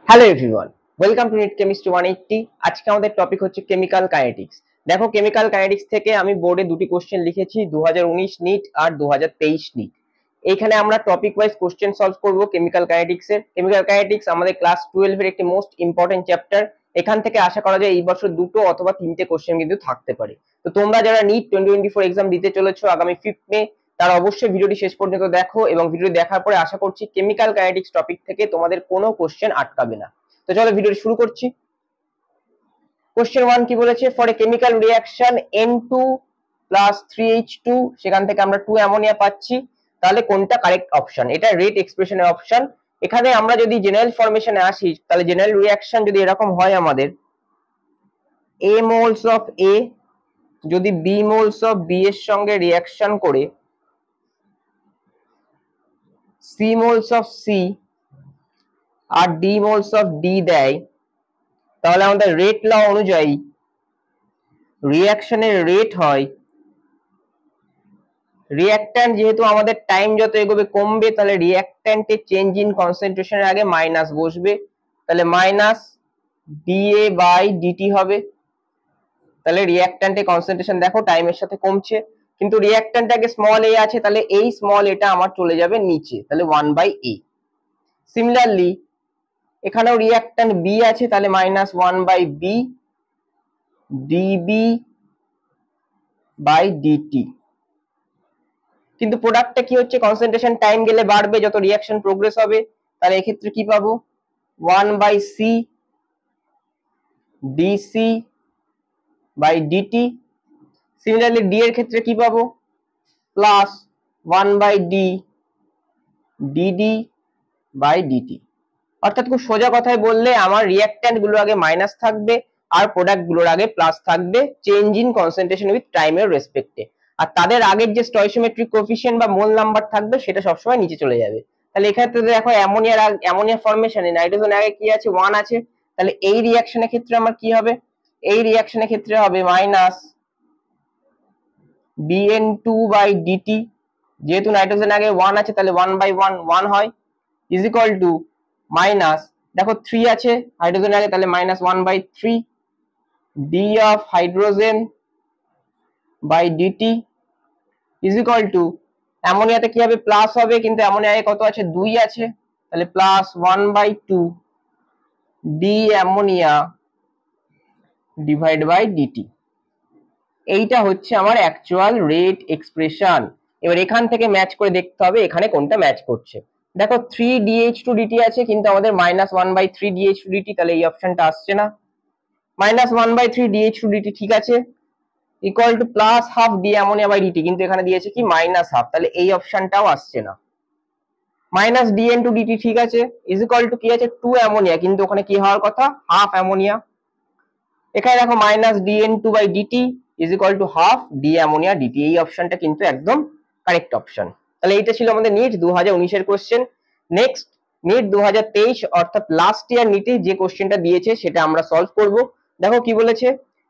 Hello everyone, welcome to NEET chemistry 180। আজকে আমাদের topic হচ্ছে কেমিক্যাল কাইনেটিক্স। দেখো, কেমিক্যাল কাইনেটিক্স থেকে আমি বোর্ডে দুটি কোশ্চেন লিখেছি, 2019 নিট আর 2023 নিট। এইখানে আমরা টপিক ওয়াইজ কোশ্চেন সলভ করব কেমিক্যাল কাইনেটিক্স এর। কেমিক্যাল কাইনেটিক্স আমাদের ক্লাস 12 এর একটি মোস্ট ইম্পর্টেন্ট চ্যাপ্টার। এখান থেকে আশা করা যায় এই বছর দুটো অথবা তিনটে কোশ্চেন কিন্তু থাকতে পারে। তো তোমরা যারা নিট 2024 এক্সাম দিতে চলেছো আগামী 5 মে, তারা অবশ্যই ভিডিওটি শেষ পর্যন্ত দেখো, এবং ভিডিও দেখার পরে আশা করছি কেমিক্যাল কাইনেটিক্স টপিক থেকে তোমাদের কোনো কোশ্চেন আটকাবে না। তো চলো ভিডিওটি শুরু করছি। কোশ্চেন 1 কি বলেছে? For a chemical reaction N2 plus 3H2, সেখান থেকে আমরা 2 অ্যামোনিয়া পাচ্ছি, তাহলে কোনটা কারেক্ট অপশন? এটা রেট এক্সপ্রেশনের অপশন। এখানে আমরা যদি জেনারেল ফরমেশনে আসি, তাহলে জেনারেল রিঅ্যাকশন যদি এরকম হয় আমাদের A মোলস অফ A যদি B মোলস অফ B এর সঙ্গে রিঅ্যাকশন করে C মোলস অফ C আর D মোলস অফ D দেয়, তাহলে আমাদের রেট ল অনুযায়ী রিঅ্যাকশনের রেট হয়, রিঅ্যাক্ট্যান্ট যেহেতু আমাদের টাইম যত এগোবে কমবে, তাহলে রিঅ্যাক্ট্যান্টের চেঞ্জ ইন কনসেন্ট্রেশনের আগে মাইনাস বসবে, তাহলে মাইনাস ডিএ বাই ডিটি হবে। তাহলে রিঅ্যাক্ট্যান্টের কনসেন্ট্রেশন দেখো টাইমের সাথে কমছে, কিন্তু রিঅ্যাক্ট্যান্ট আগে স্মল এ আছে, তাহলে এই স্মল এটা আমার চলে যাবে নিচে, তাহলে 1/a। সিমিলারলি এখানেও রিঅ্যাক্ট্যান্ট বি আছে, তাহলে minus 1/b DB by DT. কিন্তু প্রোডাক্টটা কি হচ্ছে, কনসেন্ট্রেশন টাইম গেলে বাড়বে যত রিঅ্যাকশন প্রোগ্রেস হবে, তাহলে এক্ষেত্রে কি পাবো 1/c DC by DT. Similarly D এর ক্ষেত্রে কি পাবো plus 1/d DD by DT. অর্থাৎ খুব সোজা কথায় বললে আমার রিঅ্যাক্ট্যান্ট গুলোর আগে মাইনাস থাকবে আর প্রোডাক্ট গুলোর আগে প্লাস থাকবে, চেঞ্জ ইন কনসেন্ট্রেশন উইথ টাইমের রেসপেক্টে। আর তাদের আগের যে স্টয়চিওমেট্রিক কোএফিসিয়েন্ট বা মোল নাম্বার থাকবে সেটা সবসময় নিচে চলে যাবে। তাহলে এক্ষেত্রে দেখো অ্যামোনিয়া ফরমেশনে নাইট্রোজেন আগে কি আছে 1 আছে, তাহলে এই রিঅ্যাকশনের ক্ষেত্রে আমার কি হবে, এই রিঅ্যাকশনের ক্ষেত্রে হবে মাইনাস dN2/dt, যেহেতু নাইট্রোজেন আগে 1 আছে তাহলে 1/1 1 হয়, ইজ ইকুয়াল টু মাইনাস, দেখো 3 আছে হাইড্রোজেন আগে, তাহলে minus 1/3 d of hydrogen by dt is equal to, অ্যামোনিয়াতে কি হবে প্লাস হবে, কিন্তু অ্যামোনিয়ায় কত আছে 2 আছে, তাহলে plus 1/2 D ammonia divide by DT. এইটা হচ্ছে আমার অ্যাকচুয়াল রেট এক্সপ্রেশন। এবার এখান থেকে ম্যাচ করে দেখতে হবে এখানে কোনটা ম্যাচ করছে। দেখো 3dH2dt আছে, কিন্তু আমাদের -1/3dH2dt, তাহলে এই অপশনটা আসছে না। -1/3dH2dt ঠিক আছে, equal to plus half D ammonia by DT, কিন্তু এখানে দিয়েছে কি মাইনাস হাফ, তাহলে এই অপশনটাও আসছে না। মাইনাস dN2dt ঠিক আছে, ইজ ইকুয়াল টু কি আছে 2 অ্যামোনিয়া, কিন্তু ওখানে কি হওয়ার কথা হাফ অ্যামোনিয়া। এখানে দেখো minus dN2/dt is equal to half D ammonia DT, এই অপশনটা কিন্তু একদম কারেক্ট অপশন। তাহলে এইটা ছিল আমাদের নিট 2019 এর কোশ্চেন। নেক্সট নিট 2023 অর্থাৎ লাস্ট ইয়ার নিটে যে কোশ্চেনটা দিয়েছে সেটা আমরা সলভ করব। দেখো কি বলেছে,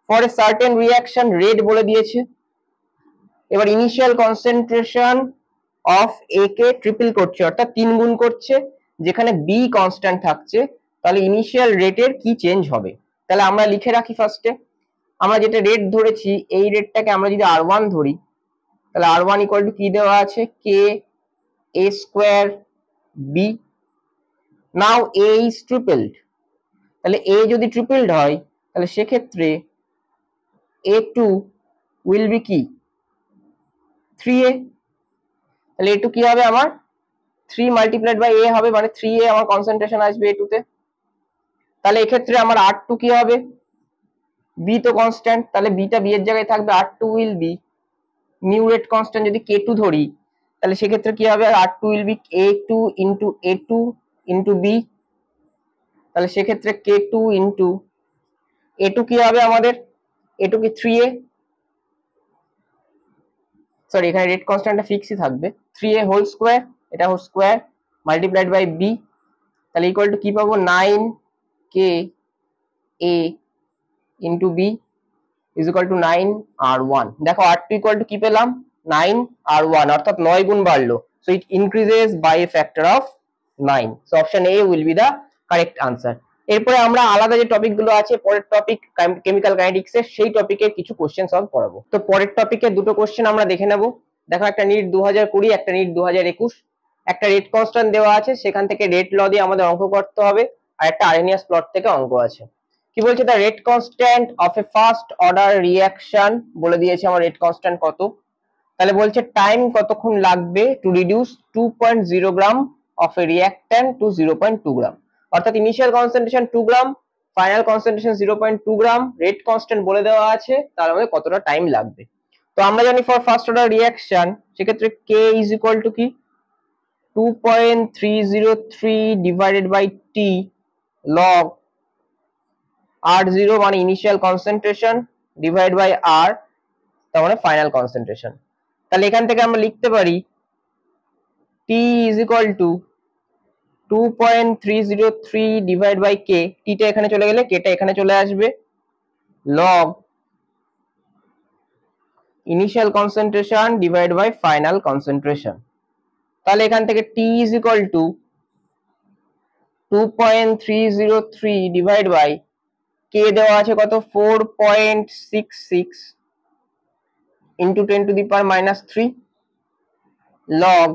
for a certain reaction rate বলে দিয়েছে, এবার initial concentration of A K triple করছে অর্থাৎ 3 গুণ করছে, যেখানে বি কনস্ট্যান্ট থাকছে, তাহলে ইনিশিয়াল রেটের কি চেঞ্জ হবে। তাহলে আমরা লিখে রাখি ফার্স্টে, আমরা যেটা রেট ধরেছি এই রেটটাকে আমরা যদি r1 ধরি, তাহলে r1 ইকুয়াল টু কি দেওয়া আছে k A square B. Now A is tripled, তাহলে এ যদি ট্রিপলড হয় তাহলে সেক্ষেত্রে A2 উইল বি কি 3a, তাহলে A2 কি হবে আমার 3 মাল্টিপ্লাইড বাই a হবে, মানে 3a আমার কনসেন্ট্রেশন আসবে A2 তে। তাহলে এক্ষেত্রে আমার R2 কি হবে, b তো কনস্ট্যান্ট, তাহলে bটা b এর জায়গায় থাকবে, R2 will be new rate constant যদি K2 ধরি, তাহলে সেক্ষেত্রে কি হবে R2 will be A2 into A2 into b, তাহলে সেক্ষেত্রে K2 ইন্টু A2 কি হবে আমাদের A2 কি 3a, সরি এখানে রেট কনস্ট্যান্টটা ফিক্সই থাকবে 3a হোল স্কোয়ার, এটা whole square multiplied by b, তাহলে ইকুয়াল টু কি পাবো 9k a into b is equal to 9r1। দেখো r2 ইকুয়াল টু কি পেলাম 9r1, অর্থাৎ 9 গুণ বাড়লো, so it increases by a factor of 9, so option A will be the correct answer. এরপরে আমরা আলাদা যে টপিক গুলো আছে পরের টপিক কেমিক্যাল কাইনেটিক্স এর, সেই টপিকের কিছু কোশ্চেন সলভ করাবো। তো পরের টপিকে দুটো কোশ্চেন আমরা দেখে নেব। দেখো, একটা নিট 2020, একটা নিট 2021। একটা রেট কনস্ট্যান্ট দেওয়া আছে, সেখান থেকে রেট ল দিয়ে আমাদের অঙ্ক করতে হবে, আর একটা আরএনএস প্লট থেকে অঙ্ক আছে। কি বলছে, the rate constant of A first order reaction, বলে দিয়েছে আমার রেট কনস্ট্যান্ট কত। তাহলে বলছে টাইম কতক্ষণ লাগবে to reduce 2.0 gram of A reactant to 0.2 gram. অর্থাৎ initial concentration 2 gram, final concentration 0.2 gram, rate constant বলে দেওয়া আছে, তার মধ্যে কতটা টাইম লাগবে। তো আমরা জানি ফর ফার্স্ট অর্ডার রিঅ্যাকশন, সেক্ষেত্রে k ইজ ইকুয়াল টু কি 2.303 divided by t log R0 মানে initial concentration divide by R, তার মানে ফাইনাল কনসেন্ট্রেশন। তাহলে এখান থেকে আমরা লিখতে পারি t is equal to 2.303 divide by k, t টা এখানে চলে গেলে k টা এখানে চলে আসবে, log initial concentration divide by final concentration. তাহলে এখান থেকে t is equal to 2.303 divide by k দেওয়া আছে কত 4.66 into 10 to the power minus 3 log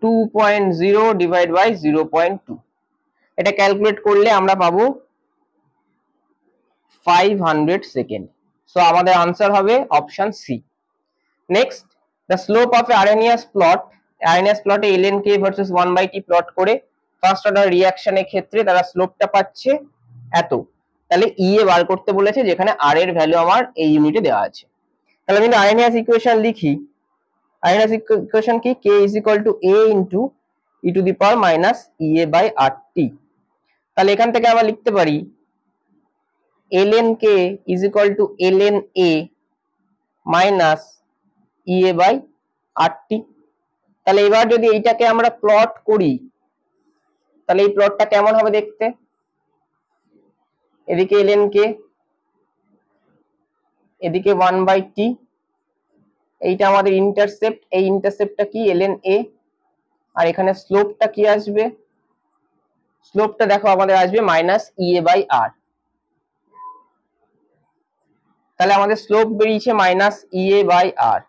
2.0 divide by 0.2। এটা ক্যালকুলেট করলে আমরা পাবো 500 সেকেন্ড। সো আমাদের আনসার হবে option C. Next, the slope of Arrhenius plot, Arrhenius প্লটে ln k versus 1/t plot করে ফার্স্ট অর্ডার রিঅ্যাকশনের ক্ষেত্রে তারা স্লোপটা পাচ্ছে এত। তাহলে ই এ বার করতে বলেছে, যেখানে আর এর ভ্যালু আমার এই ইউনিটে দেওয়া আছে। তাহলে আমি আরএনএস ইকুয়েশন লিখি। আরএনএস ইকুয়েশন কি, k is equal to a into e to the power minus ea by rt। তাহলে এখান থেকে আমরা লিখতে পারি ln k is equal to ln a minus ea by rt। তাহলে এবার যদি এইটাকে আমরা প্লট করি, তাহলে এই প্লটটা কেমন হবে দেখতে, এদিকে ln k, এদিকে 1/t, এইটা আমাদের ইন্টারসেপ্ট, এই ইন্টারসেপ্টটা কি ln a, আর এখানে স্লোপটা কি আসবে, স্লোপটা দেখো আমাদের আসবে মাইনাস ea বাই r। তাহলে আমাদের স্লোপ বেরিয়েছে মাইনাস ea বাই r,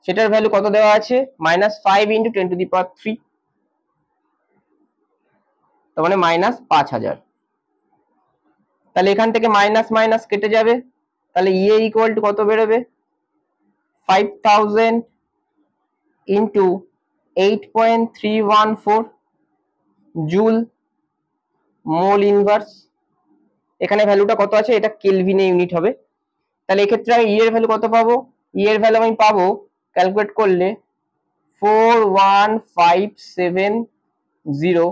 সেটার ভ্যালু কত দেওয়া আছে -5 into 10 to the power 3, তার মানে -5000। তাহলে এখান থেকে মাইনাস মাইনাস কেটে যাবে, তাহলে ea ইকুয়াল টু কত বেরোবে 5000 into 8.314 জুল মোল ইনভার্স। এখানে ভ্যালুটা কত আছে, এটা কেলভিনে ইউনিট হবে। তাহলে এক্ষেত্রে আমি ই এর ভ্যালু কত পাবো, ই এর ভ্যালু আমি পাবো ক্যালকুলেট করলে 41570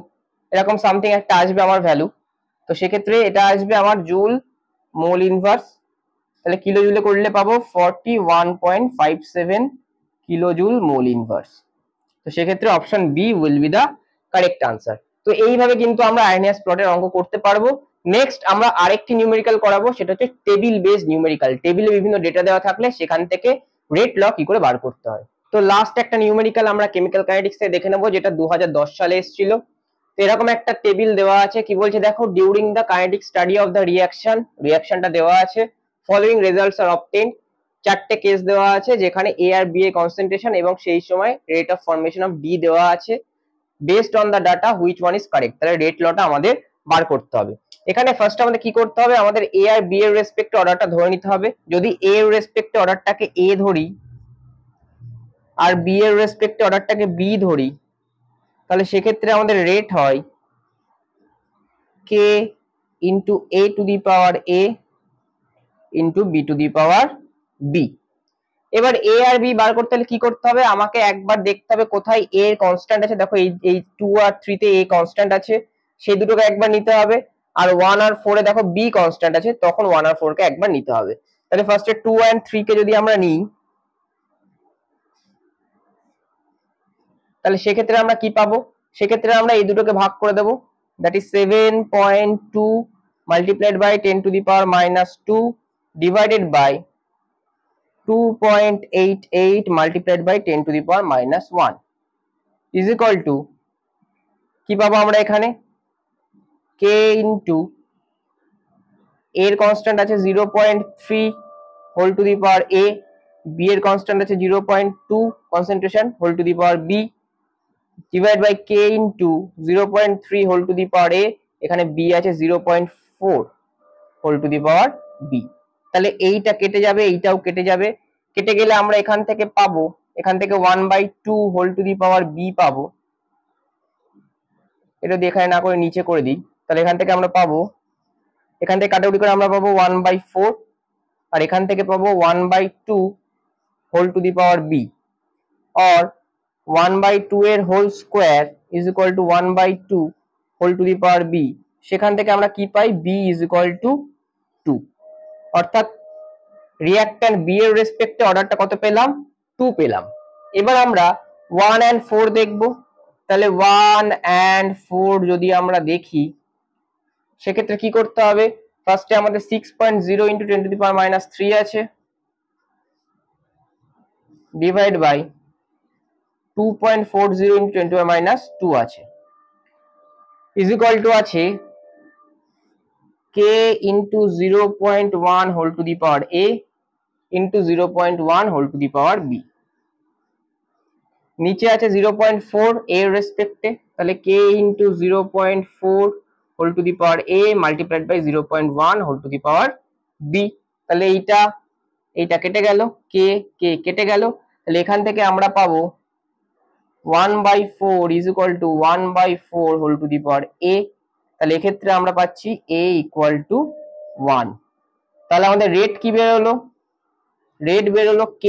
এরকম সামথিং একটা আসবে আমার ভ্যালু। তো সেক্ষেত্রে এটা আসবে আমার জুল মোল ইনভার্স। তাহলে কিলো জুলে করলে পাবো 41.57 কিলো জুল মোল ইনভার্স। তো সেক্ষেত্রে option B will be the correct answer. তো এইভাবে কিন্তু আমরা আরএনএস প্লটের অঙ্ক করতে পারবো। নেক্সট আমরা আরেকটি নিউমেরিক্যাল করাবো, সেটা হচ্ছে টেবিল বেসড নিউমেরিক্যাল। টেবিলে বিভিন্ন ডেটা দেওয়া থাকলে সেখান থেকে রেট ল কি করে বার করতে হয়। তো লাস্ট একটা নিউমেরিক্যাল আমরা কেমিক্যাল কাইনেটিক্স এ দেখে নেবো, যেটা 2010 সালে এসেছিল। তো এরকম একটা টেবিল দেওয়া আছে, কি বলছে দেখো, during the kinetic study of the রিঅ্যাকশনটা দেওয়া আছে, ফলোইং রেজাল্টস আর অবটেইনড। চারটে কেস দেওয়া আছে যেখানে এ আর বি এর কনসেন্ট্রেশন এবং সেই সময় rate of formation of D দেওয়া আছে। Based on the data which one is correct, তাহলে রেট লটা আমাদের বার করতে হবে। এখানে ফার্স্ট আমাদের কি করতে হবে, আমাদের এ আর বি এর রেসপেক্টে অর্ডারটা ধরে নিতে হবে। যদি এ এর রেসপেক্টে অর্ডারটাকে এ ধরি আর বি এর রেসপেক্টে অর্ডারটাকে বি ধরি, তাহলে সেক্ষেত্রে আমাদের রেট হয় k into A to the power A into B to the power B. এবার এ আর বি বার করতে হলে কি করতে হবে, আমাকে একবার দেখতে হবে কোথায় এ এর কনস্ট্যান্ট আছে। দেখো এই 2 আর 3 তে এ কনস্ট্যান্ট আছে, সেই দুটোকে একবার নিতে হবে। আর 1 আর 4 এ দেখো বি কনস্ট্যান্ট আছে, তখন 1 আর 4 কে একবার নিতে হবে। তাহলে ফার্স্টে 2 and 3 কে যদি আমরা নিই, তাহলে সেক্ষেত্রে আমরা কি পাবো, সেক্ষেত্রে আমরা এই দুটোকে ভাগ করে দেবো। That is 7.2 multiplied by 10 to the power -2 divided by 2.88 multiplied by 10 to the power minus 1 is equal to কি পাবো আমরা এখানে k into এর কনস্ট্যান্ট আছে 0.3 whole to the power a, b এর কনস্ট্যান্ট আছে 0.2 concentration whole to the power b divide by k into 0.3 whole to the power a, এখানে b আছে 0.4 whole to the power b। তাহলে এইটা কেটে যাবে, এইটাও কেটে যাবে, কেটে গেলে আমরা এখান থেকে পাবো, এখান থেকে 1/2 whole to the power b পাবো। এটা দিয়ে এখানে না করে নিচে করে দিই, তাহলে এখান থেকে আমরা পাবো, এখান থেকে কাটাকুটি করে আমরা পাবো 1/4 আর এখান থেকে পাবো 1/2 whole to the power b, और 1/2 এর whole square is equal to 1/2 whole to the power b। সেখান থেকে আমরা কি পাই, b ইজ ইকুয়াল টু 2, অর্থাৎ রিঅ্যাকট্যান্ট b এর রেসপেক্টে অর্ডারটা কত পেলাম, 2 পেলাম। এবার আমরা 1 and 4 দেখব। তাহলে 1 and 4 যদি আমরা দেখি সেক্ষেত্রে কি করতে হবে, ফার্স্টে আমাদের 6.0 into 10 to the power minus 3 আছে, divide by 2.40 into 10 to the power minus 2 আছে, ইজ ইকুয়াল টু আছে k into 0.1 whole to the power a into 0.1 whole to the power b। নিচে আছে 0.4 এর রেসপেক্টে, তাহলে k into 0.4 whole to the power a multiplied by 0.1 whole to the power b। তাহলে এইটা কেটে গেল, k কেটে গেল, তাহলে এখান থেকে আমরা পাবো 1/4 is equal to 1/4 whole to the power a। তাহলে এক্ষেত্রে আমরা পাচ্ছি a ইকুয়াল টু 1। তাহলে আমাদের রেট কি বেরোলো, রেট বেরোলো k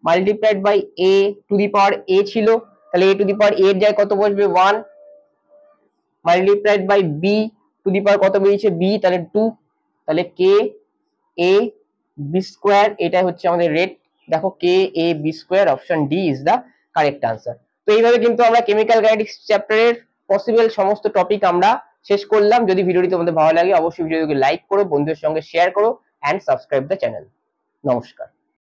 multiplied by a to the power a ছিল, তাহলে a to the power a এর জায়গায় কত বসবে 1, multiplied by b to the power কত বেরিয়েছে b, তাহলে 2, তাহলে k a b স্কোয়ার, এটাই হচ্ছে আমাদের রেট। দেখো k a b square, option D is the correct answer. তো এইভাবে কিন্তু আমরা কেমিক্যাল কাইনেটিক্স চ্যাপ্টারের পসিবল সমস্ত টপিক আমরা শেষ করলাম। যদি ভিডিওটি তোমাদের ভালো লাগে অবশ্যই ভিডিওটিকে লাইক করো, বন্ধুদের সঙ্গে শেয়ার করো এন্ড সাবস্ক্রাইব দ্য চ্যানেল। নমস্কার।